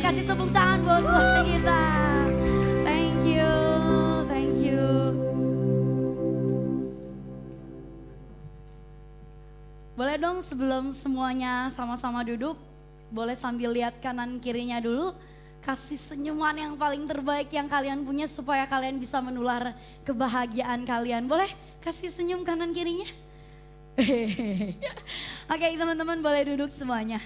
kasih tepuk tangan buat Tuhan kita. Thank you, thank you. Boleh dong sebelum semuanya sama-sama duduk, boleh sambil lihat kanan kirinya dulu. Kasih senyuman yang paling terbaik yang kalian punya supaya kalian bisa menular kebahagiaan kalian. Boleh kasih senyum kanan kirinya? Oke, teman-teman boleh duduk semuanya.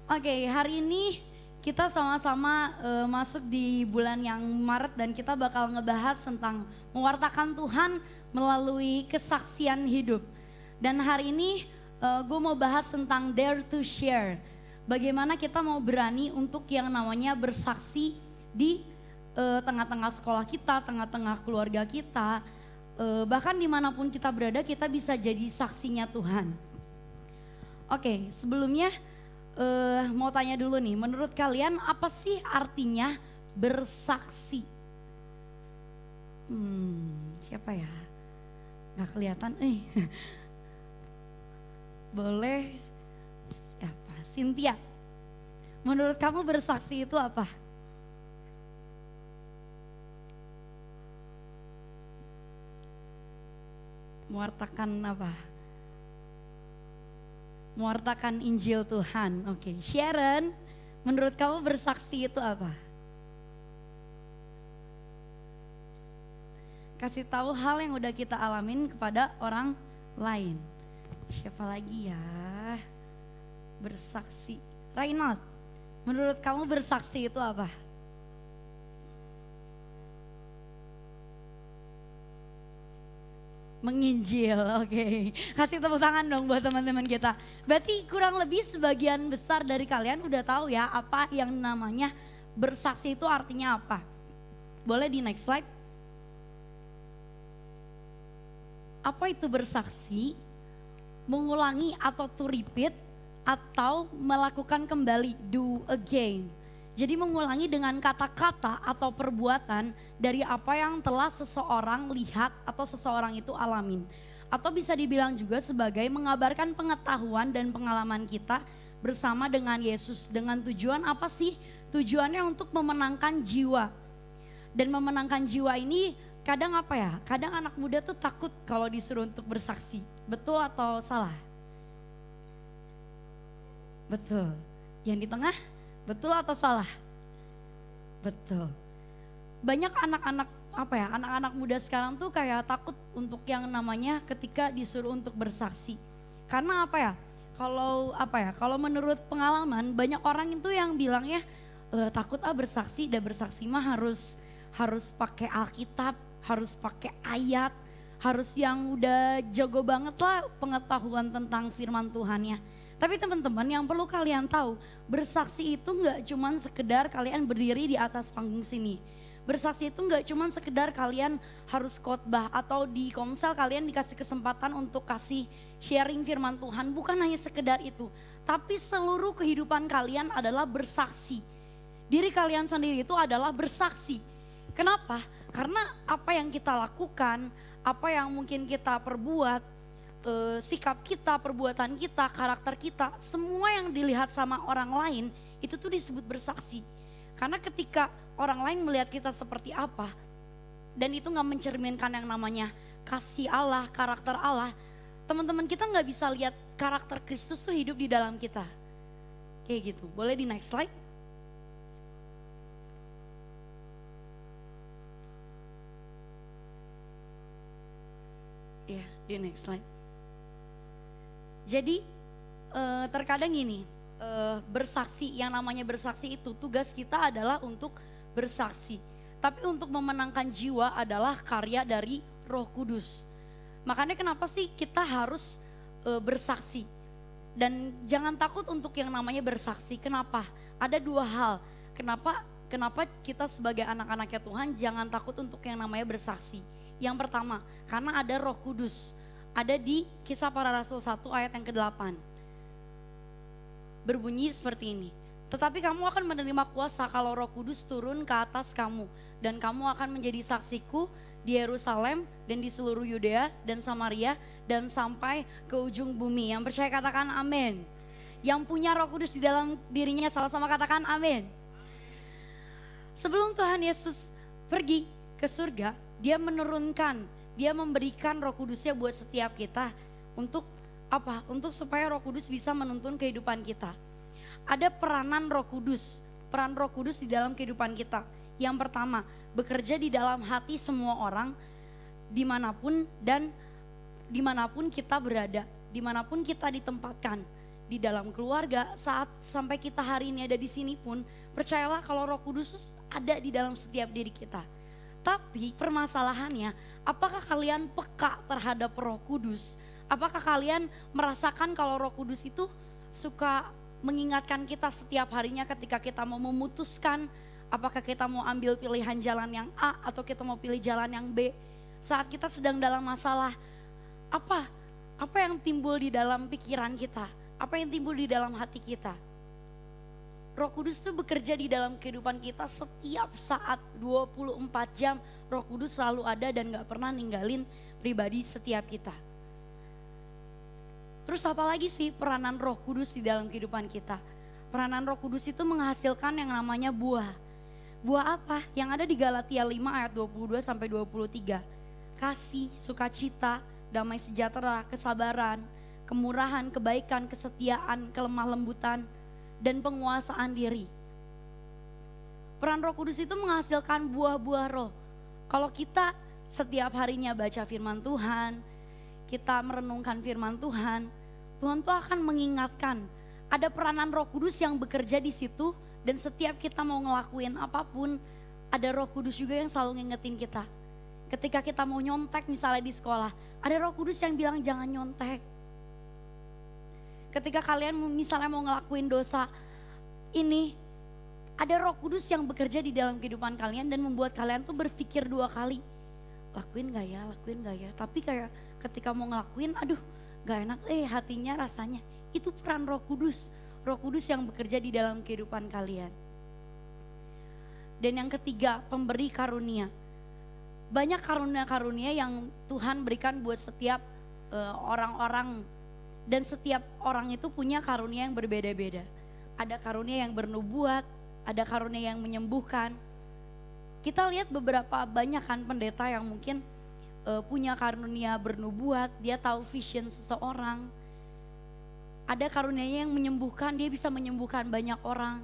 Oke, hari ini kita sama-sama masuk di bulan yang Maret dan kita bakal ngebahas tentang mewartakan Tuhan melalui kesaksian hidup. Dan hari ini gue mau bahas tentang dare to share. Bagaimana kita mau berani untuk yang namanya bersaksi di tengah-tengah sekolah kita, tengah-tengah keluarga kita, bahkan dimanapun kita berada kita bisa jadi saksinya Tuhan. Oke, sebelumnya mau tanya dulu nih, menurut kalian apa sih artinya bersaksi? Siapa ya? Gak kelihatan. Boleh. Cynthia, menurut kamu bersaksi itu apa? Mewartakan apa? Mewartakan Injil Tuhan. Oke, Sharon, menurut kamu bersaksi itu apa? Kasih tahu hal yang udah kita alamin kepada orang lain. Siapa lagi ya? Bersaksi. Reinhard, menurut kamu bersaksi itu apa? Menginjil, oke. Kasih tepuk tangan dong buat teman-teman kita. Berarti kurang lebih sebagian besar dari kalian udah tahu ya apa yang namanya bersaksi itu artinya apa. Boleh di next slide. Apa itu bersaksi? Mengulangi atau to repeat atau melakukan kembali, do again. Jadi mengulangi dengan kata-kata atau perbuatan dari apa yang telah seseorang lihat atau seseorang itu alamin. Atau bisa dibilang juga sebagai mengabarkan pengetahuan dan pengalaman kita bersama dengan Yesus. Dengan tujuan apa sih? Tujuannya untuk memenangkan jiwa. Dan memenangkan jiwa ini kadang apa ya? Kadang anak muda tuh takut kalau disuruh untuk bersaksi. Betul atau salah? Betul. Yang di tengah, betul atau salah? Betul. Banyak anak-anak anak-anak muda sekarang tuh kayak takut untuk yang namanya ketika disuruh untuk bersaksi. Karena kalau menurut pengalaman banyak orang itu yang bilangnya takut bersaksi, bersaksi mah harus pakai Alkitab, harus pakai ayat, harus yang udah jago banget lah pengetahuan tentang firman Tuhannya. Tapi teman-teman yang perlu kalian tahu, bersaksi itu gak cuman sekedar kalian berdiri di atas panggung sini. Bersaksi itu gak cuman sekedar kalian harus khotbah atau di komsel kalian dikasih kesempatan untuk kasih sharing firman Tuhan. Bukan hanya sekedar itu, tapi seluruh kehidupan kalian adalah bersaksi. Diri kalian sendiri itu adalah bersaksi. Kenapa? Karena apa yang kita lakukan, apa yang mungkin kita perbuat, sikap kita, perbuatan kita, karakter kita, semua yang dilihat sama orang lain itu tuh disebut bersaksi. Karena ketika orang lain melihat kita seperti apa dan itu gak mencerminkan yang namanya kasih Allah, karakter Allah, teman-teman kita gak bisa lihat karakter Kristus tuh hidup di dalam kita. Kayak gitu, boleh di next slide. Ya, di next slide. Jadi terkadang gini, bersaksi, yang namanya bersaksi itu tugas kita adalah untuk bersaksi. Tapi untuk memenangkan jiwa adalah karya dari Roh Kudus. Makanya kenapa sih kita harus bersaksi? Dan jangan takut untuk yang namanya bersaksi. Kenapa? Ada dua hal. Kenapa kita sebagai anak-anaknya Tuhan jangan takut untuk yang namanya bersaksi. Yang pertama, karena ada Roh Kudus. Ada di Kisah Para Rasul 1 ayat yang ke-8. Berbunyi seperti ini. Tetapi kamu akan menerima kuasa kalau Roh Kudus turun ke atas kamu. Dan kamu akan menjadi saksiku di Yerusalem dan di seluruh Yudea dan Samaria dan sampai ke ujung bumi. Yang percaya katakan amin. Yang punya Roh Kudus di dalam dirinya, sama-sama katakan amin. Sebelum Tuhan Yesus pergi ke surga, dia menurunkan, dia memberikan Roh Kudusnya buat setiap kita. Untuk apa? Untuk supaya Roh Kudus bisa menuntun kehidupan kita. Ada peranan Roh Kudus, peran Roh Kudus di dalam kehidupan kita. Yang pertama, bekerja di dalam hati semua orang, dimanapun dan dimanapun kita berada, dimanapun kita ditempatkan, di dalam keluarga, saat sampai kita hari ini ada di sini pun, percayalah kalau Roh Kudus ada di dalam setiap diri kita. Tapi permasalahannya, apakah kalian peka terhadap Roh Kudus? Apakah kalian merasakan kalau Roh Kudus itu suka mengingatkan kita setiap harinya ketika kita mau memutuskan apakah kita mau ambil pilihan jalan yang A atau kita mau pilih jalan yang B. Saat kita sedang dalam masalah, apa yang timbul di dalam pikiran kita? Apa yang timbul di dalam hati kita? Roh Kudus itu bekerja di dalam kehidupan kita setiap saat, 24 jam. Roh Kudus selalu ada dan gak pernah ninggalin pribadi setiap kita. Terus apa lagi sih peranan Roh Kudus di dalam kehidupan kita? Peranan Roh Kudus itu menghasilkan yang namanya buah. Buah apa? Yang ada di Galatia 5 ayat 22 sampai 23. Kasih, sukacita, damai sejahtera, kesabaran, kemurahan, kebaikan, kesetiaan, kelemah lembutan, dan penguasaan diri. Peran Roh Kudus itu menghasilkan buah-buah roh. Kalau kita setiap harinya baca firman Tuhan, kita merenungkan firman Tuhan, Tuhan tuh akan mengingatkan. Ada peranan Roh Kudus yang bekerja di situ, dan setiap kita mau ngelakuin apapun, ada Roh Kudus juga yang selalu ngingetin kita. Ketika kita mau nyontek misalnya di sekolah, ada Roh Kudus yang bilang jangan nyontek. Ketika kalian misalnya mau ngelakuin dosa ini, ada Roh Kudus yang bekerja di dalam kehidupan kalian dan membuat kalian tuh berpikir 2 kali. Lakuin gak ya? Tapi kayak ketika mau ngelakuin, aduh gak enak, hatinya rasanya. Itu peran Roh Kudus. Roh Kudus yang bekerja di dalam kehidupan kalian. Dan yang ketiga, pemberi karunia. Banyak karunia-karunia yang Tuhan berikan buat setiap orang-orang. Dan setiap orang itu punya karunia yang berbeda-beda. Ada karunia yang bernubuat, ada karunia yang menyembuhkan. Kita lihat beberapa banyak kan pendeta yang mungkin punya karunia bernubuat, dia tahu vision seseorang. Ada karunia yang menyembuhkan, dia bisa menyembuhkan banyak orang.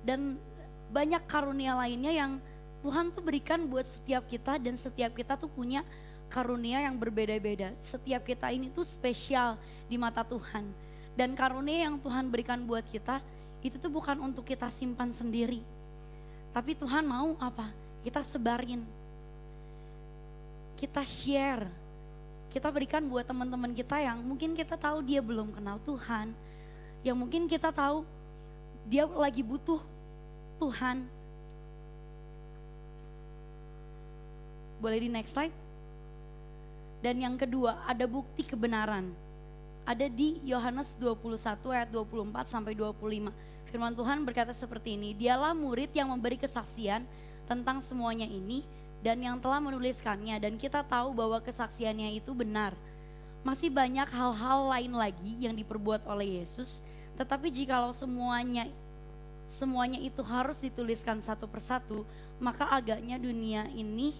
Dan banyak karunia lainnya yang Tuhan tuh berikan buat setiap kita, dan setiap kita tuh punya karunia yang berbeda-beda. Setiap kita ini tuh spesial di mata Tuhan. Dan karunia yang Tuhan berikan buat kita, itu tuh bukan untuk kita simpan sendiri. Tapi Tuhan mau apa? Kita sebarin. Kita share. Kita berikan buat teman-teman kita yang mungkin kita tahu dia belum kenal Tuhan. Yang mungkin kita tahu dia lagi butuh Tuhan. Boleh di next slide? Dan yang kedua, ada bukti kebenaran. Ada di Yohanes 21 ayat 24 sampai 25. Firman Tuhan berkata seperti ini, dialah murid yang memberi kesaksian tentang semuanya ini dan yang telah menuliskannya, dan kita tahu bahwa kesaksiannya itu benar. Masih banyak hal-hal lain lagi yang diperbuat oleh Yesus, tetapi jikalau semuanya itu harus dituliskan satu persatu, maka agaknya dunia ini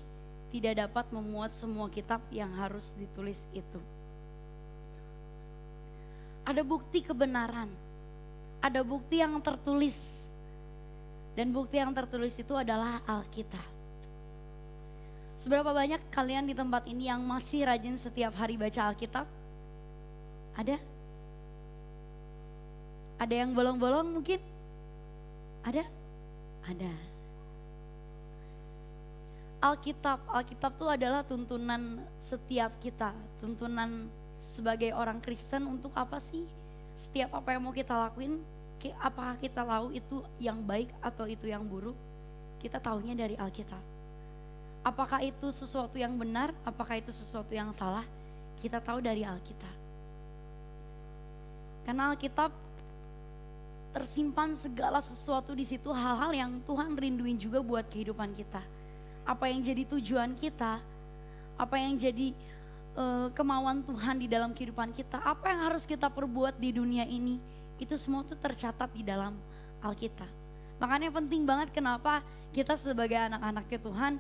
tidak dapat memuat semua kitab yang harus ditulis itu. Ada bukti kebenaran, ada bukti yang tertulis, dan bukti yang tertulis itu adalah Alkitab. Seberapa banyak kalian di tempat ini yang masih rajin setiap hari baca Alkitab? Ada? Ada yang bolong-bolong mungkin? Ada? Ada. Alkitab itu adalah tuntunan setiap kita, tuntunan sebagai orang Kristen untuk apa sih? Setiap apa yang mau kita lakuin, apakah kita tahu itu yang baik atau itu yang buruk? Kita tahunya dari Alkitab. Apakah itu sesuatu yang benar, apakah itu sesuatu yang salah? Kita tahu dari Alkitab. Karena Alkitab tersimpan segala sesuatu di situ, hal-hal yang Tuhan rinduin juga buat kehidupan kita. Apa yang jadi tujuan kita, apa yang jadi kemauan Tuhan di dalam kehidupan kita, apa yang harus kita perbuat di dunia ini, itu semua tuh tercatat di dalam Alkitab. Makanya penting banget kenapa kita sebagai anak-anaknya Tuhan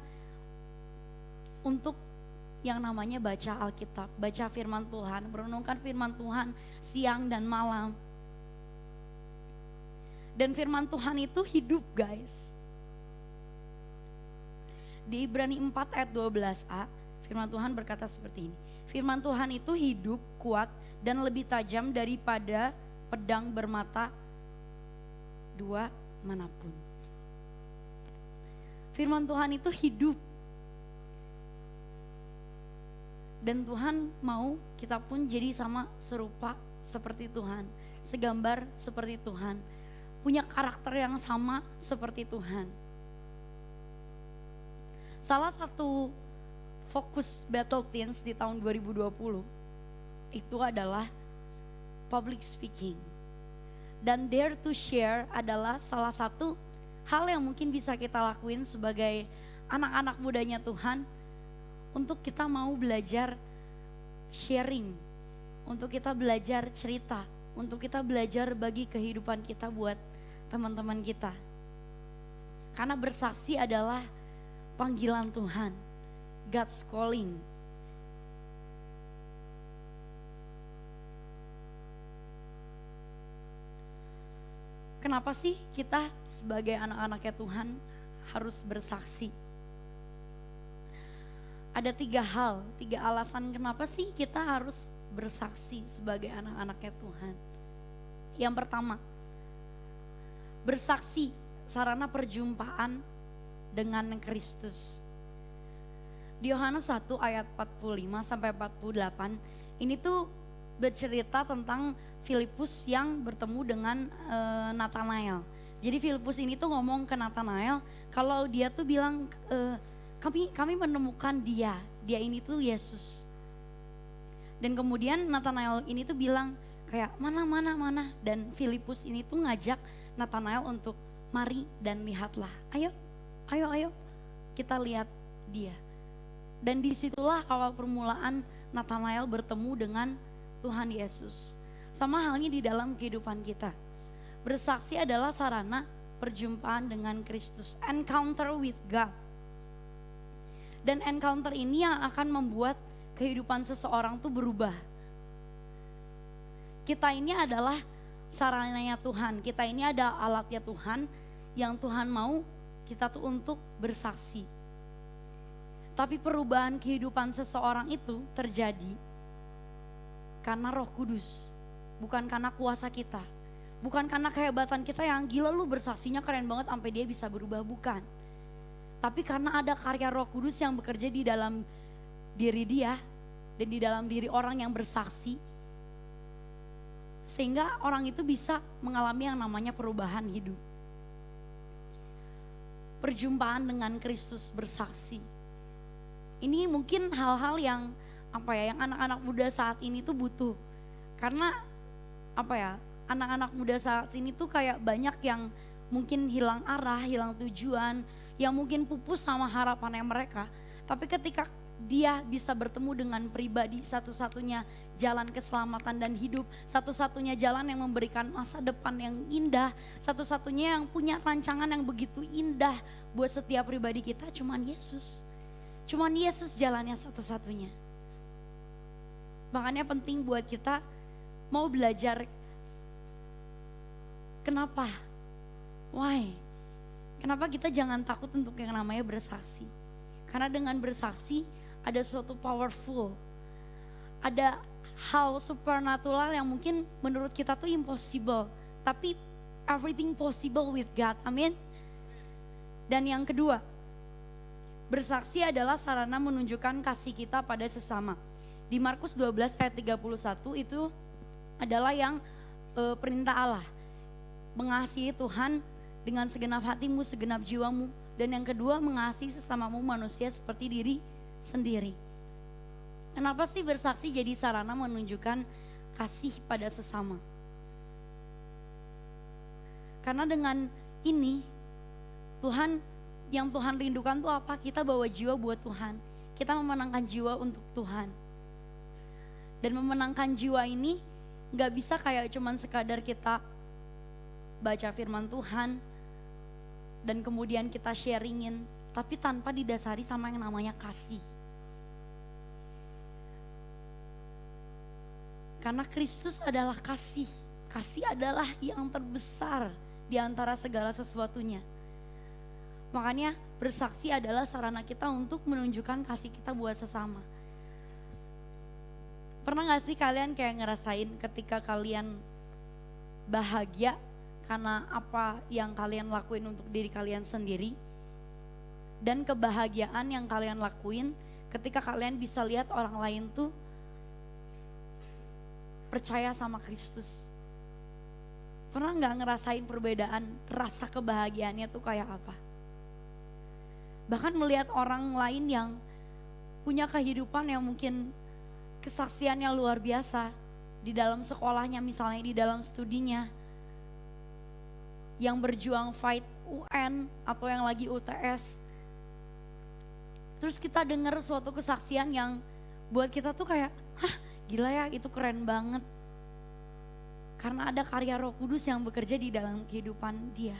untuk yang namanya baca Alkitab, baca firman Tuhan, merenungkan firman Tuhan siang dan malam. Dan firman Tuhan itu hidup, guys. Di Ibrani 4 ayat 12a, firman Tuhan berkata seperti ini. Firman Tuhan itu hidup, kuat, dan lebih tajam daripada pedang bermata dua manapun. Firman Tuhan itu hidup. Dan Tuhan mau kita pun jadi sama serupa seperti Tuhan. Segambar seperti Tuhan. Punya karakter yang sama seperti Tuhan. Salah satu fokus Battle Teens di tahun 2020 itu adalah public speaking. Dan Dare to Share adalah salah satu hal yang mungkin bisa kita lakuin sebagai anak-anak mudanya Tuhan untuk kita mau belajar sharing, untuk kita belajar cerita, untuk kita belajar bagi kehidupan kita buat teman-teman kita. Karena bersaksi adalah panggilan Tuhan, God's calling. Kenapa sih kita sebagai anak-anaknya Tuhan harus bersaksi? Ada 3 hal, 3 alasan kenapa sih kita harus bersaksi sebagai anak-anaknya Tuhan. Yang pertama, bersaksi sarana perjumpaan dengan Kristus. Di Yohanes 1 ayat 45 sampai 48, ini tuh bercerita tentang Filipus yang bertemu dengan Nathanael. Jadi Filipus ini tuh ngomong ke Nathanael kalau dia tuh bilang kami menemukan dia ini tuh Yesus. Dan kemudian Nathanael ini tuh bilang kayak mana, dan Filipus ini tuh ngajak Nathanael untuk mari dan lihatlah. Ayo kita lihat dia. Dan disitulah awal permulaan Nathanael bertemu dengan Tuhan Yesus. Sama halnya di dalam kehidupan kita. Bersaksi adalah sarana perjumpaan dengan Kristus. Encounter with God. Dan encounter ini yang akan membuat kehidupan seseorang tuh berubah. Kita ini adalah sarananya Tuhan. Kita ini ada alatnya Tuhan yang Tuhan mau kita tuh untuk bersaksi. Tapi perubahan kehidupan seseorang itu terjadi karena Roh Kudus. Bukan karena kuasa kita. Bukan karena kehebatan kita yang gila lu bersaksinya keren banget sampai dia bisa berubah, bukan. Tapi karena ada karya Roh Kudus yang bekerja di dalam diri dia dan di dalam diri orang yang bersaksi. Sehingga orang itu bisa mengalami yang namanya perubahan hidup. Perjumpaan dengan Kristus bersaksi. Ini mungkin hal-hal yang yang anak-anak muda saat ini tuh butuh. Karena anak-anak muda saat ini tuh kayak banyak yang mungkin hilang arah, hilang tujuan, yang mungkin pupus sama harapannya mereka. Tapi ketika dia bisa bertemu dengan pribadi, satu-satunya jalan keselamatan dan hidup, satu-satunya jalan yang memberikan masa depan yang indah, satu-satunya yang punya rancangan yang begitu indah buat setiap pribadi kita, cuman Yesus. Cuman Yesus jalannya satu-satunya. Makanya penting buat kita mau belajar. Kenapa? Why? Kenapa kita jangan takut untuk yang namanya bersaksi? Karena dengan bersaksi ada suatu powerful, ada hal supernatural yang mungkin menurut kita tuh impossible, tapi everything possible with God. Amin. Dan yang kedua, bersaksi adalah sarana menunjukkan kasih kita pada sesama. Di Markus 12 ayat 31 itu adalah yang perintah Allah. Mengasihi Tuhan dengan segenap hatimu, segenap jiwamu. Dan yang kedua, mengasihi sesamamu manusia seperti diri sendiri. Kenapa sih bersaksi jadi sarana menunjukkan kasih pada sesama? Karena dengan ini yang Tuhan rindukan tuh apa? Kita bawa jiwa buat Tuhan. Kita memenangkan jiwa untuk Tuhan. Dan memenangkan jiwa ini gak bisa kayak cuman sekadar kita baca firman Tuhan dan kemudian kita sharingin, tapi tanpa didasari sama yang namanya kasih. Karena Kristus adalah kasih. Kasih adalah yang terbesar di antara segala sesuatunya. Makanya bersaksi adalah sarana kita untuk menunjukkan kasih kita buat sesama. Pernah gak sih kalian kayak ngerasain ketika kalian bahagia karena apa yang kalian lakuin untuk diri kalian sendiri? Dan kebahagiaan yang kalian lakuin ketika kalian bisa lihat orang lain tuh percaya sama Kristus. Pernah gak ngerasain perbedaan rasa kebahagiaannya tuh kayak apa? Bahkan melihat orang lain yang punya kehidupan yang mungkin kesaksiannya luar biasa. Di dalam sekolahnya misalnya, di dalam studinya. Yang berjuang fight UN atau yang lagi UTS. Terus kita dengar suatu kesaksian yang buat kita tuh kayak, hah gila ya, itu keren banget. Karena ada karya Roh Kudus yang bekerja di dalam kehidupan dia.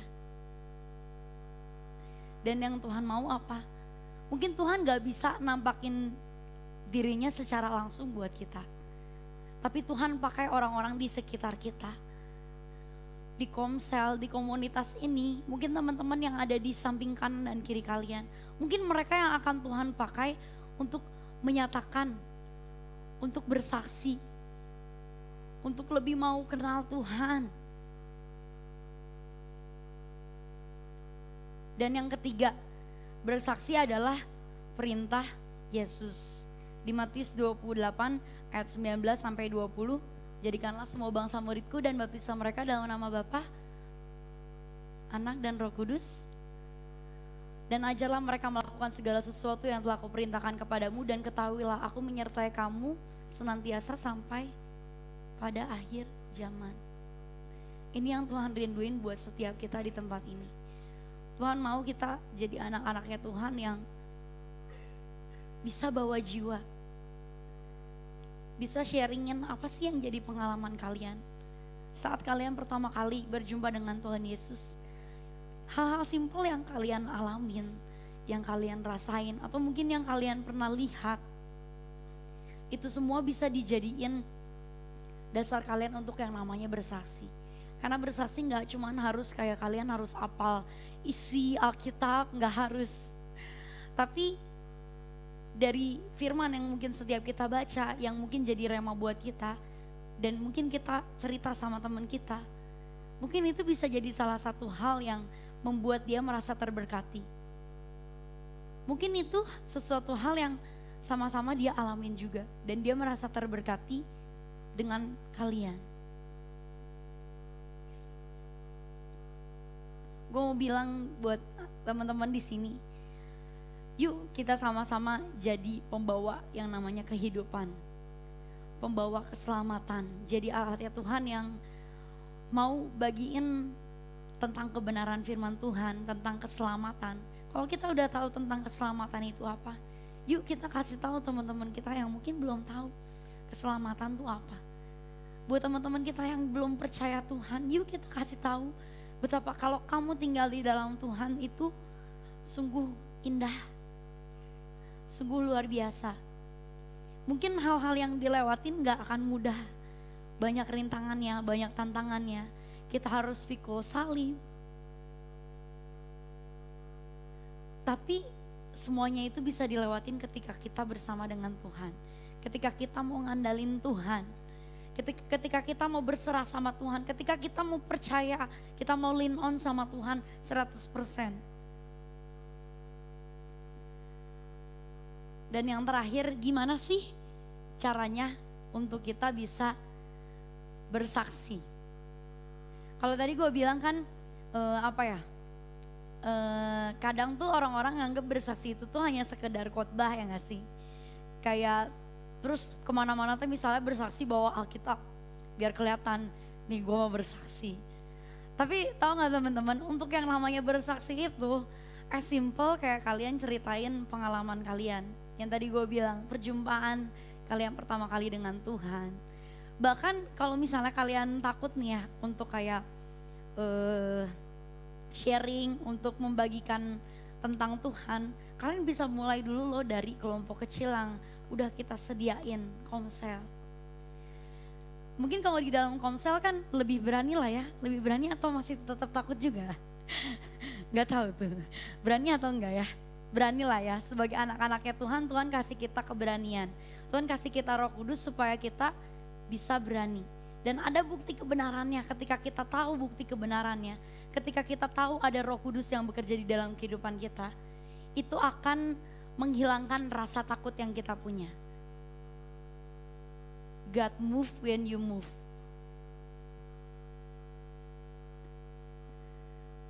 Dan yang Tuhan mau apa? Mungkin Tuhan gak bisa nampakin dirinya secara langsung buat kita. Tapi Tuhan pakai orang-orang di sekitar kita. Di Komsel, di komunitas ini, mungkin teman-teman yang ada di samping kanan dan kiri kalian. Mungkin mereka yang akan Tuhan pakai untuk menyatakan, untuk bersaksi, untuk lebih mau kenal Tuhan. Dan yang ketiga, bersaksi adalah perintah Yesus. Di Matius 28 ayat 19 sampai 20, jadikanlah semua bangsa muridku dan baptislah mereka dalam nama Bapa, Anak dan Roh Kudus. Dan ajarlah mereka melakukan segala sesuatu yang telah kuperintahkan kepadamu, dan ketahuilah aku menyertai kamu senantiasa sampai pada akhir zaman. Ini yang Tuhan rinduin buat setiap kita di tempat ini. Tuhan mau kita jadi anak-anaknya Tuhan yang bisa bawa jiwa. Bisa sharingin apa sih yang jadi pengalaman kalian saat kalian pertama kali berjumpa dengan Tuhan Yesus. Hal-hal simpel yang kalian alamin, yang kalian rasain, atau mungkin yang kalian pernah lihat. Itu semua bisa dijadiin dasar kalian untuk yang namanya bersaksi. Karena bersaksi gak cuman harus kayak kalian harus hafal isi Alkitab, gak harus. Tapi dari firman yang mungkin setiap kita baca, yang mungkin jadi rema buat kita, dan mungkin kita cerita sama teman kita, mungkin itu bisa jadi salah satu hal yang membuat dia merasa terberkati. Mungkin itu sesuatu hal yang sama-sama dia alamin juga, dan dia merasa terberkati dengan kalian. Gue mau bilang buat teman-teman di sini, yuk kita sama-sama jadi pembawa yang namanya kehidupan, pembawa keselamatan, jadi alatnya Tuhan yang mau bagiin tentang kebenaran firman Tuhan, tentang keselamatan. Kalau kita udah tahu tentang keselamatan itu apa, yuk kita kasih tahu teman-teman kita yang mungkin belum tahu keselamatan itu apa. Buat teman-teman kita yang belum percaya Tuhan, yuk kita kasih tahu betapa kalau kamu tinggal di dalam Tuhan itu sungguh indah, sungguh luar biasa. Mungkin hal-hal yang dilewatin gak akan mudah, banyak rintangannya, banyak tantangannya. Kita harus pikul salib. Tapi semuanya itu bisa dilewatin ketika kita bersama dengan Tuhan. Ketika kita mau ngandalin Tuhan. Ketika kita mau berserah sama Tuhan, ketika kita mau percaya, kita mau lean on sama Tuhan 100%. Dan yang terakhir, gimana sih caranya untuk kita bisa bersaksi? Kalau tadi gue bilang kan, kadang tuh orang-orang nganggep bersaksi itu tuh hanya sekedar khotbah, ya gak sih? Kayak terus kemana-mana tuh misalnya bersaksi bawa Alkitab biar kelihatan nih gue mau bersaksi. Tapi tahu nggak teman-teman, untuk yang namanya bersaksi itu as simple kayak kalian ceritain pengalaman kalian. Yang tadi gue bilang, perjumpaan kalian pertama kali dengan Tuhan. Bahkan kalau misalnya kalian takut nih ya untuk kayak sharing, untuk membagikan tentang Tuhan, kalian bisa mulai dulu loh dari kelompok kecil yang udah kita sediain komsel. Mungkin kalau di dalam komsel kan lebih berani lah ya, lebih berani atau masih tetap takut juga? Gak tahu tuh, berani atau enggak ya? Berani lah ya, sebagai anak-anaknya Tuhan, Tuhan kasih kita keberanian. Tuhan kasih kita Roh Kudus supaya kita bisa berani. Dan ada bukti kebenarannya ketika kita tahu bukti kebenarannya. Ketika kita tahu ada Roh Kudus yang bekerja di dalam kehidupan kita, itu akan menghilangkan rasa takut yang kita punya. God move when you move.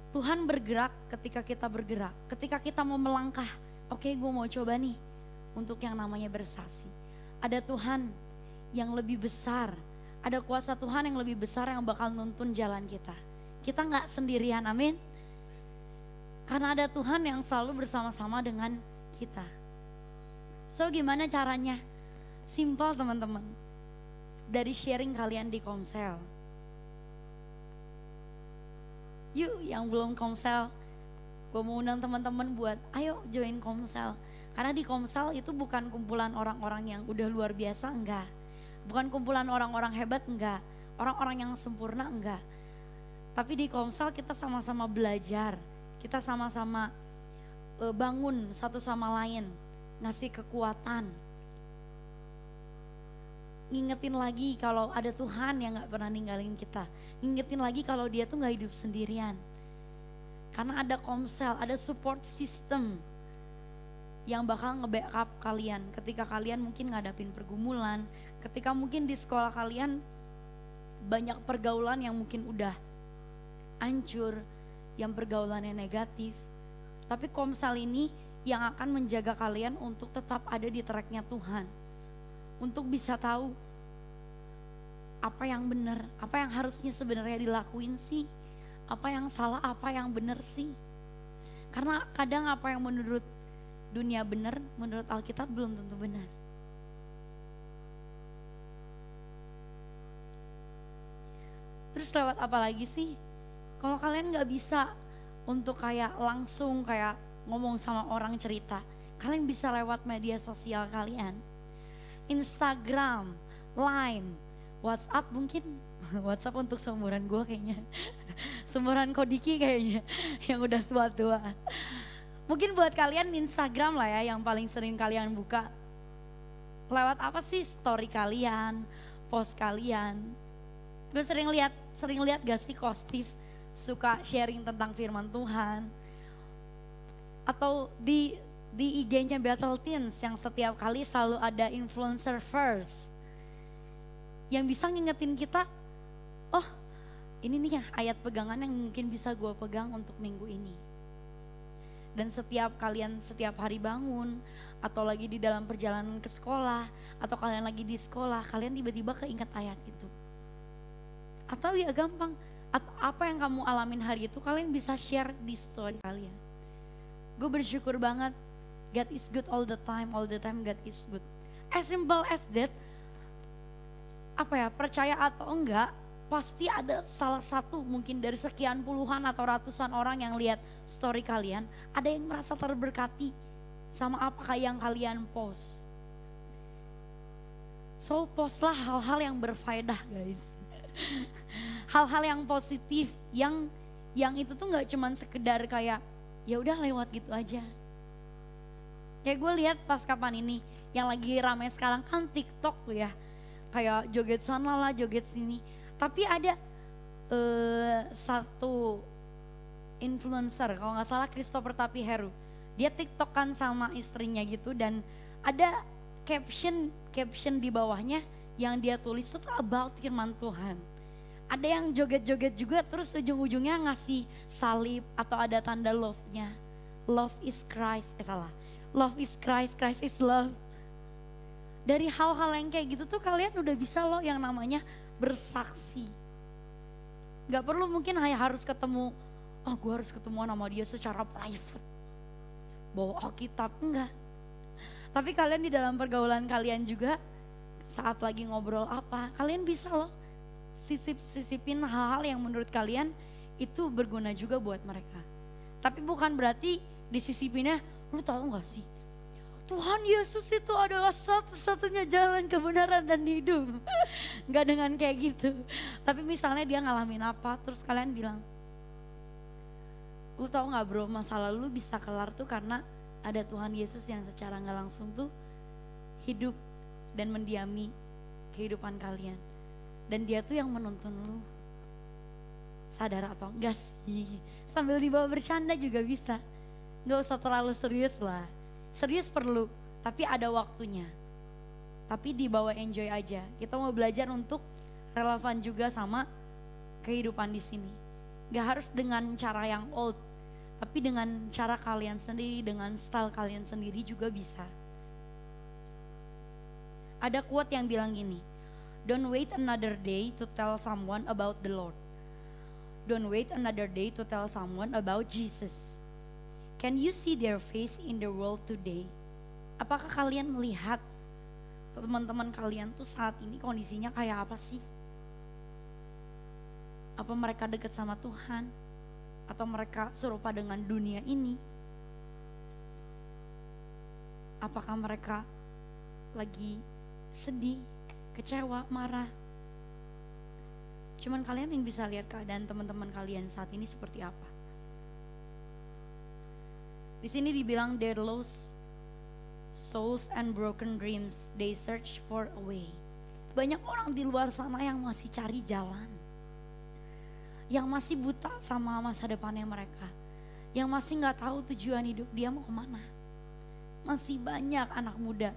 Tuhan bergerak ketika kita bergerak. Ketika kita mau melangkah, oke, gue mau coba nih untuk yang namanya bersaksi. Ada Tuhan yang lebih besar, ada kuasa Tuhan yang lebih besar yang bakal nuntun jalan kita. Kita gak sendirian, amin. Karena ada Tuhan yang selalu bersama-sama dengan kita. So gimana caranya? Simple teman-teman. Dari sharing kalian di komsel. Yuk yang belum komsel, gue mau undang teman-teman buat ayo join komsel. Karena di komsel itu bukan kumpulan orang-orang yang udah luar biasa, enggak. Bukan kumpulan orang-orang hebat, enggak. Orang-orang yang sempurna, enggak. Tapi di komsel kita sama-sama belajar, kita sama-sama bangun satu sama lain, ngasih kekuatan. Ngingetin lagi kalau ada Tuhan yang gak pernah ninggalin kita. Ngingetin lagi kalau dia tuh gak hidup sendirian. Karena ada komsel, ada support system yang bakal nge-backup kalian ketika kalian mungkin ngadapin pergumulan, ketika mungkin di sekolah kalian banyak pergaulan yang mungkin udah hancur, yang pergaulannya negatif. Tapi komsel ini yang akan menjaga kalian untuk tetap ada di tracknya Tuhan. Untuk bisa tahu apa yang benar, apa yang harusnya sebenarnya dilakuin sih, apa yang salah, apa yang benar sih. Karena kadang apa yang menurut dunia benar, menurut Alkitab belum tentu benar. Terus lewat apa lagi sih? Kalau kalian gak bisa untuk kayak langsung kayak ngomong sama orang cerita, kalian bisa lewat media sosial kalian. Instagram, Line, WhatsApp mungkin. WhatsApp untuk seumuran gue kayaknya. Seumuran Kodiki kayaknya yang udah tua-tua. Mungkin buat kalian Instagram lah ya yang paling sering kalian buka. Lewat apa sih story kalian, post kalian. Gue sering lihat gak sih Kostif suka sharing tentang firman Tuhan. Atau di IG-nya Battle Teens yang setiap kali selalu ada influencer first. Yang bisa ngingetin kita, oh ini nih ya ayat pegangan yang mungkin bisa gue pegang untuk minggu ini. Dan setiap hari bangun, atau lagi di dalam perjalanan ke sekolah, atau kalian lagi di sekolah, kalian tiba-tiba keinget ayat itu. Atau ya gampang, apa yang kamu alamin hari itu kalian bisa share di story kalian. Gue bersyukur banget, God is good all the time God is good. As simple as that, percaya atau enggak, pasti ada salah satu mungkin dari sekian puluhan atau ratusan orang yang lihat story kalian, ada yang merasa terberkati sama apa yang kalian post. So postlah hal-hal yang berfaedah guys. Hal-hal yang positif yang itu tuh nggak cuman sekedar kayak ya udah lewat gitu aja. Kayak gue lihat pas kapan ini yang lagi ramai sekarang kan TikTok tuh ya, kayak joget sana lah joget sini. Tapi ada satu influencer kalau nggak salah Christopher Tapi Heru, dia TikTokan sama istrinya gitu dan ada caption di bawahnya yang dia tulis itu about firman Tuhan. Ada yang joget-joget juga terus ujung-ujungnya ngasih salib atau ada tanda love-nya. Love is Christ, Love is Christ, Christ is love. Dari hal-hal yang kayak gitu tuh kalian udah bisa loh yang namanya bersaksi. Gak perlu mungkin harus ketemu, gue harus ketemu sama dia secara private. Bawa Alkitab, enggak. Tapi kalian di dalam pergaulan kalian juga saat lagi ngobrol apa, kalian bisa loh sisipin hal-hal yang menurut kalian itu berguna juga buat mereka. Tapi bukan berarti disisipinnya, lu tahu gak sih, Tuhan Yesus itu adalah satu-satunya jalan kebenaran dan hidup. Gak dengan kayak gitu. Tapi misalnya dia ngalamin apa, terus kalian bilang, lu tahu gak bro, masa lalu bisa kelar tuh karena ada Tuhan Yesus yang secara gak langsung tuh hidup dan mendiami kehidupan kalian. Dan dia tuh yang menuntun lu. Sadar atau enggak sih? Sambil dibawa bercanda juga bisa. Gak usah terlalu serius lah. Serius perlu, tapi ada waktunya. Tapi dibawa enjoy aja. Kita mau belajar untuk relevan juga sama kehidupan di sini. Gak harus dengan cara yang old, tapi dengan cara kalian sendiri, dengan style kalian sendiri juga bisa. Ada quote yang bilang gini, don't wait another day to tell someone about the Lord. Don't wait another day to tell someone about Jesus. Can you see their face in the world today? Apakah kalian melihat teman-teman kalian tuh saat ini kondisinya kayak apa sih? Apa mereka dekat sama Tuhan? Atau mereka serupa dengan dunia ini? Apakah mereka lagi sedih, kecewa, marah? Cuman kalian yang bisa lihat keadaan teman-teman kalian saat ini seperti apa. Di sini dibilang their lost souls and broken dreams, they search for a way. Banyak orang di luar sana yang masih cari jalan, yang masih buta sama masa depannya mereka, yang masih nggak tahu tujuan hidup dia mau kemana. Masih banyak anak muda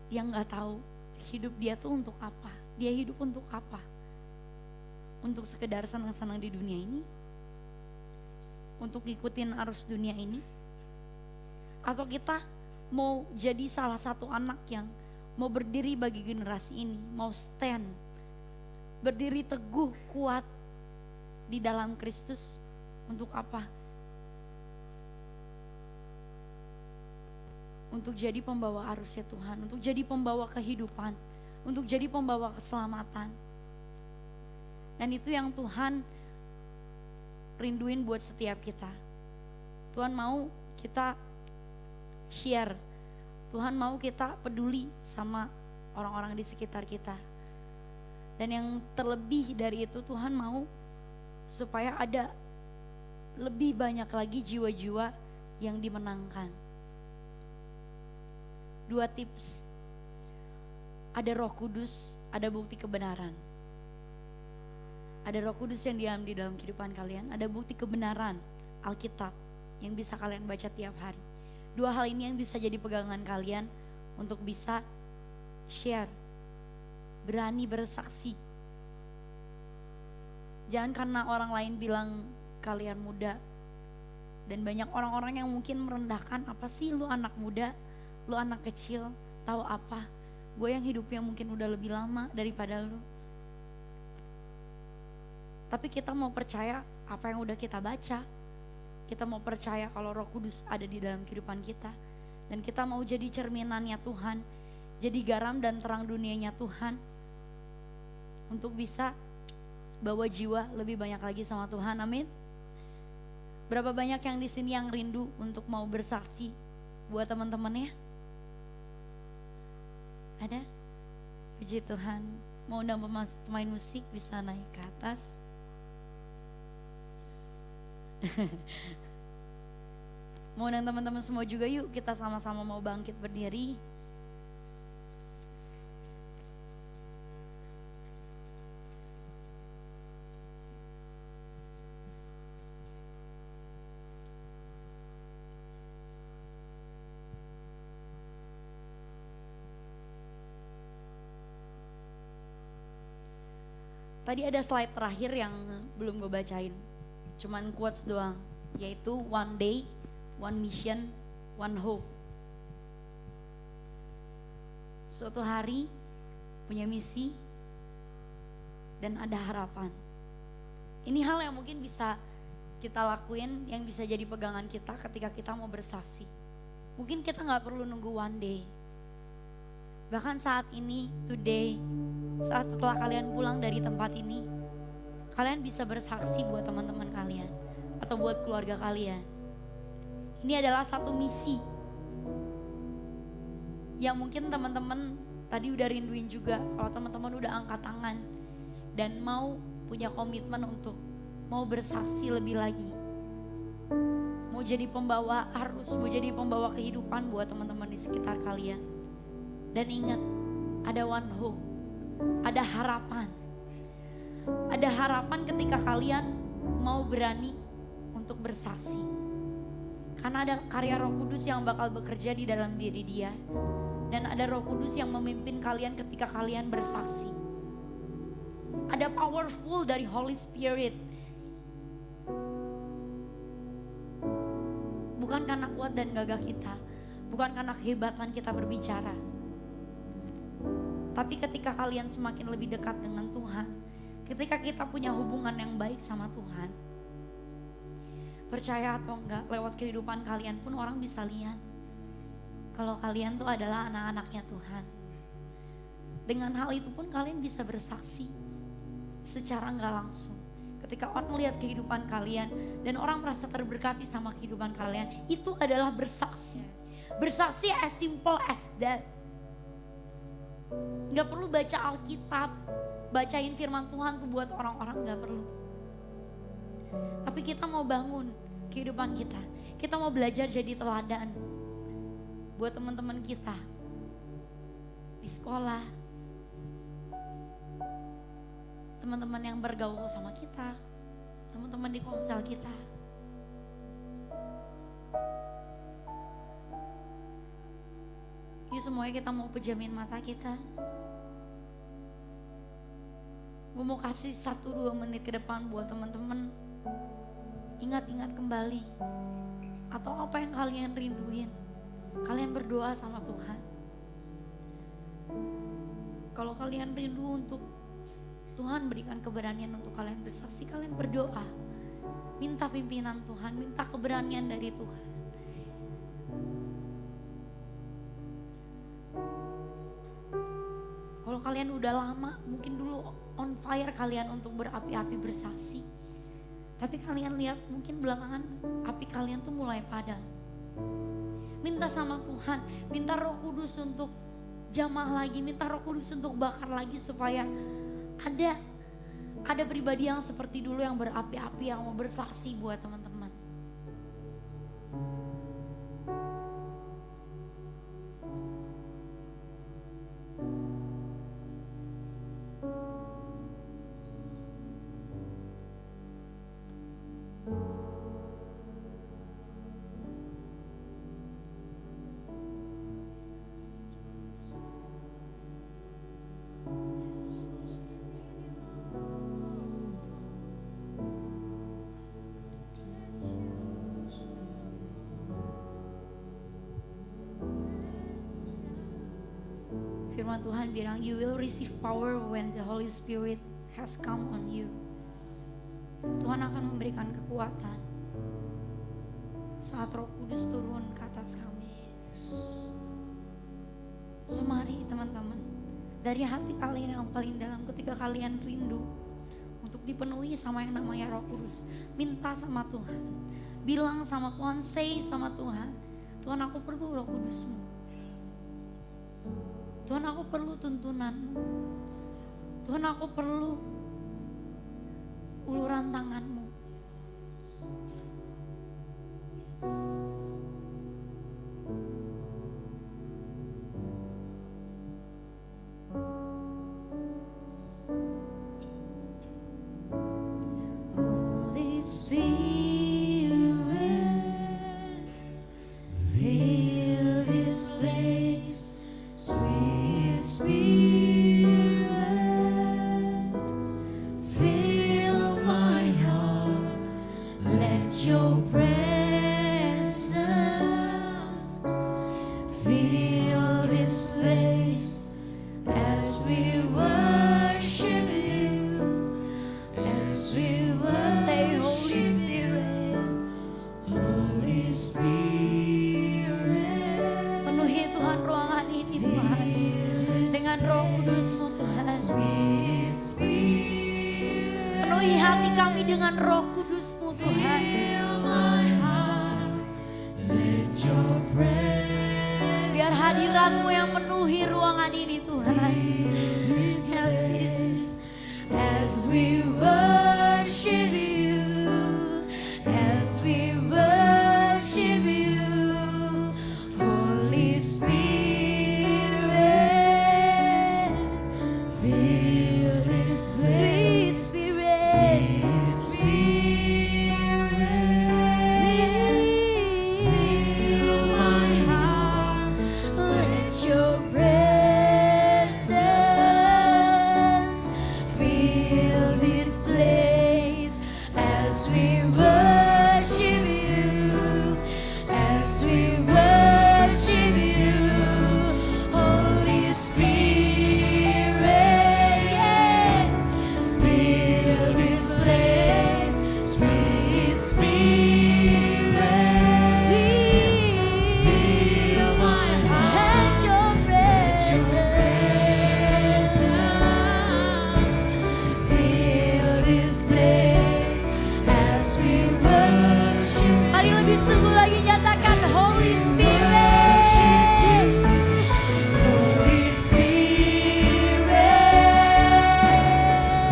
yang nggak tahu hidup dia tuh untuk apa, dia hidup untuk apa. Untuk sekedar senang-senang di dunia ini? Untuk ngikutin arus dunia ini? Atau kita mau jadi salah satu anak yang mau berdiri bagi generasi ini, mau stand, berdiri teguh, kuat di dalam Kristus. Untuk apa? Untuk jadi pembawa arusnya Tuhan, untuk jadi pembawa kehidupan, untuk jadi pembawa keselamatan. Dan itu yang Tuhan rinduin buat setiap kita. Tuhan mau kita share, Tuhan mau kita peduli sama orang-orang di sekitar kita. Dan yang terlebih dari itu, Tuhan mau supaya ada lebih banyak lagi jiwa-jiwa yang dimenangkan. 2 tips. Ada Roh Kudus, ada bukti kebenaran. Ada Roh Kudus yang diam di dalam kehidupan kalian, ada bukti kebenaran Alkitab yang bisa kalian baca tiap hari. 2 hal ini yang bisa jadi pegangan kalian untuk bisa share, berani bersaksi. Jangan karena orang lain bilang kalian muda, dan banyak orang-orang yang mungkin merendahkan, apa sih lu anak muda, lu anak kecil, tahu apa? Gue yang hidupnya mungkin udah lebih lama daripada lu. Tapi kita mau percaya apa yang udah kita baca. Kita mau percaya kalau Roh Kudus ada di dalam kehidupan kita. Dan kita mau jadi cerminannya Tuhan, jadi garam dan terang dunianya Tuhan. Untuk bisa bawa jiwa lebih banyak lagi sama Tuhan, amin. Berapa banyak yang di sini yang rindu untuk mau bersaksi buat teman-temannya? Ada? Puji Tuhan. Mau undang pemain musik bisa naik ke atas. Mau undang teman-teman semua juga, yuk kita sama-sama mau bangkit berdiri. Tadi ada slide terakhir yang belum gue bacain, cuman quotes doang, yaitu one day, one mission, one hope. Suatu hari punya misi dan ada harapan. Ini hal yang mungkin bisa kita lakuin, yang bisa jadi pegangan kita ketika kita mau bersaksi. Mungkin kita gak perlu nunggu one day, Bahkan saat ini, today, saat setelah kalian pulang dari tempat ini, kalian bisa bersaksi buat teman-teman kalian atau buat keluarga kalian. Ini adalah satu misi yang mungkin teman-teman tadi udah rinduin juga. Kalau teman-teman udah angkat tangan dan mau punya komitmen untuk mau bersaksi lebih lagi, mau jadi pembawa arus, mau jadi pembawa kehidupan buat teman-teman di sekitar kalian. Dan ingat, ada one hope, ada harapan. Ada harapan ketika kalian mau berani untuk bersaksi. Karena ada karya Roh Kudus yang bakal bekerja di dalam diri dia. Dan ada Roh Kudus yang memimpin kalian ketika kalian bersaksi. Ada powerful dari Holy Spirit. Bukan karena kuat dan gagah kita, bukan karena kehebatan kita berbicara. Tapi ketika kalian semakin lebih dekat dengan Tuhan, ketika kita punya hubungan yang baik sama Tuhan, percaya atau enggak, lewat kehidupan kalian pun orang bisa lihat kalau kalian tuh adalah anak-anaknya Tuhan. Dengan hal itu pun kalian bisa bersaksi secara enggak langsung. Ketika orang melihat kehidupan kalian dan orang merasa terberkati sama kehidupan kalian, itu adalah bersaksi. Bersaksi as simple as that. Gak perlu baca Alkitab, bacain firman Tuhan tuh buat orang-orang, gak perlu. Tapi kita mau bangun kehidupan kita. Kita mau belajar jadi teladan buat teman-teman kita di sekolah, teman-teman yang bergaul sama kita, teman-teman di komsel kita. Yuk semuanya kita mau pejamin mata kita. Gue mau kasih 1-2 menit ke depan buat teman-teman. Ingat-ingat kembali. Atau apa yang kalian rinduin. Kalian berdoa sama Tuhan. Kalau kalian rindu untuk Tuhan berikan keberanian untuk kalian bersaksi, kalian berdoa. Minta pimpinan Tuhan, minta keberanian dari Tuhan. Kalau kalian udah lama, mungkin dulu on fire kalian untuk berapi-api bersaksi. Tapi kalian lihat mungkin belakangan api kalian tuh mulai padam. Minta sama Tuhan, minta Roh Kudus untuk jamah lagi, minta Roh Kudus untuk bakar lagi supaya ada pribadi yang seperti dulu yang berapi-api, yang mau bersaksi buat teman-teman. Firman Tuhan bilang, you will receive power when the Holy Spirit has come on you. Tuhan akan memberikan kekuatan saat Roh Kudus turun ke atas kami. So mari teman-teman, dari hati kalian yang paling dalam, ketika kalian rindu untuk dipenuhi sama yang namanya Roh Kudus, minta sama Tuhan, bilang sama Tuhan, say sama Tuhan, Tuhan aku perlu Roh Kudus-Mu. Tuhan aku perlu tuntunan-Mu. Tuhan aku perlu uluran tangan-Mu. Holy Spirit, fill this place, sweet Spirit, fill my heart, let your presence fill this place as we worship you, as we worship. Say Holy Spirit, Holy Spirit, penuhi Tuhan ruangan ini Tuhan. Roh Kudus-Mu Tuhan. Penuhi hati kami dengan Roh Kudus-Mu Tuhan. Biar hadirat-Mu yang penuhi ruangan ini Tuhan. As we worship you, as we worship you, Holy Spirit, feel this sweet spirit, sweet spirit, fill my heart, let your presence fill this place as we worship you, as we worship you, Holy Spirit, yeah. Fill this place, sweet Spirit, fill my heart, let your presence fill this place as we worship. Mari lebih sungguh lagi nyatakan Holy Spirit, Holy Spirit,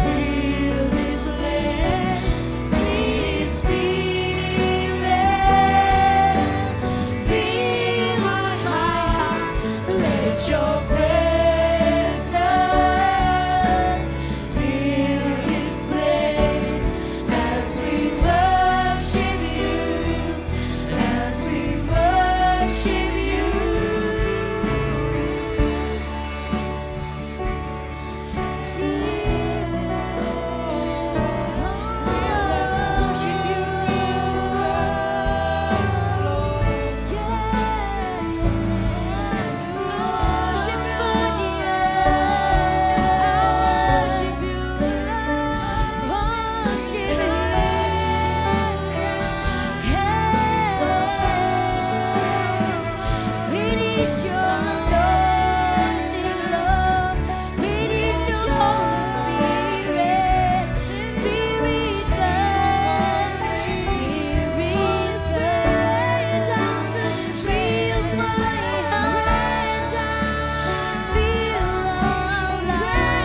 fill this place, sweet Spirit, fill my heart, let your presence fill this place as we worship you, as we worship you. We need your anointing, Lord. We need your Spirit. Spirit come, Spirit come. Fill my heart, fill our lives.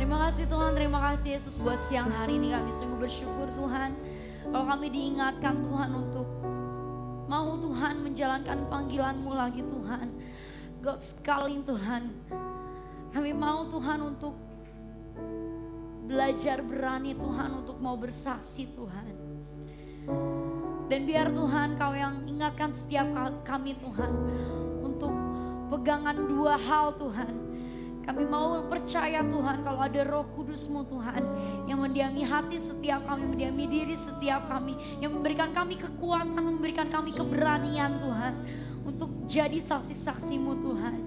Terima kasih Tuhan, terima kasih Yesus buat siang hari ini kami sungguh bersyukur Tuhan. Kalau kami diingatkan Tuhan untuk mau Tuhan menjalankan panggilan-Mu lagi Tuhan. God's calling Tuhan. Kami mau Tuhan untuk belajar berani Tuhan untuk mau bersaksi Tuhan. Dan biar Tuhan Kau yang ingatkan setiap kami Tuhan untuk pegangan dua hal Tuhan. Kami mau percaya Tuhan kalau ada Roh Kudus-Mu Tuhan yang mendiami hati setiap kami, mendiami diri setiap kami, yang memberikan kami kekuatan, memberikan kami keberanian Tuhan untuk jadi saksi-saksi-Mu Tuhan.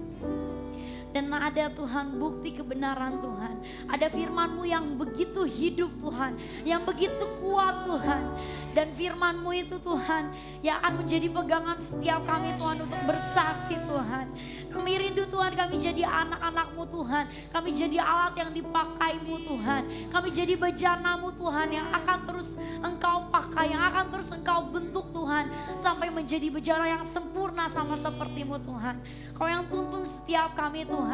Dan ada Tuhan bukti kebenaran Tuhan. Ada firman-Mu yang begitu hidup Tuhan. Yang begitu kuat Tuhan. Dan firman-Mu itu Tuhan yang akan menjadi pegangan setiap kami Tuhan untuk bersaksi Tuhan. Kami rindu Tuhan kami jadi anak-anak-Mu Tuhan. Kami jadi alat yang dipakai-Mu Tuhan. Kami jadi bejana-Mu Tuhan yang akan terus Engkau pakai. Yang akan terus Engkau bentuk Tuhan. Sampai menjadi bejana yang sempurna sama seperti-Mu Tuhan. Kau yang tuntun setiap kami Tuhan.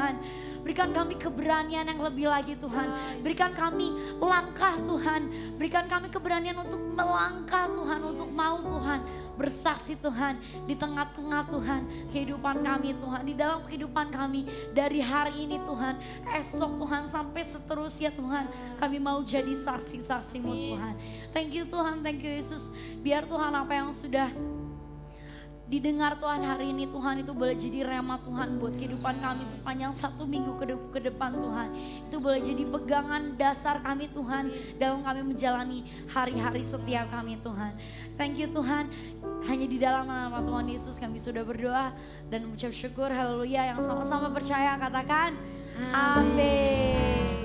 Berikan kami keberanian yang lebih lagi Tuhan. Berikan kami langkah Tuhan. Berikan kami keberanian untuk melangkah Tuhan. Untuk mau Tuhan bersaksi Tuhan di tengah-tengah Tuhan kehidupan kami Tuhan, di dalam kehidupan kami dari hari ini Tuhan, esok Tuhan sampai seterusnya Tuhan, kami mau jadi saksi-saksi-Mu Tuhan. Thank you Tuhan, thank you Yesus. Biar Tuhan apa yang sudah didengar Tuhan hari ini Tuhan itu boleh jadi rema Tuhan buat kehidupan kami sepanjang 1 minggu ke depan Tuhan. Itu boleh jadi pegangan dasar kami Tuhan dalam kami menjalani hari-hari setiap kami Tuhan. Thank you Tuhan. Hanya di dalam nama Tuhan Yesus kami sudah berdoa dan mengucap syukur. Haleluya. Yang sama-sama percaya katakan amin.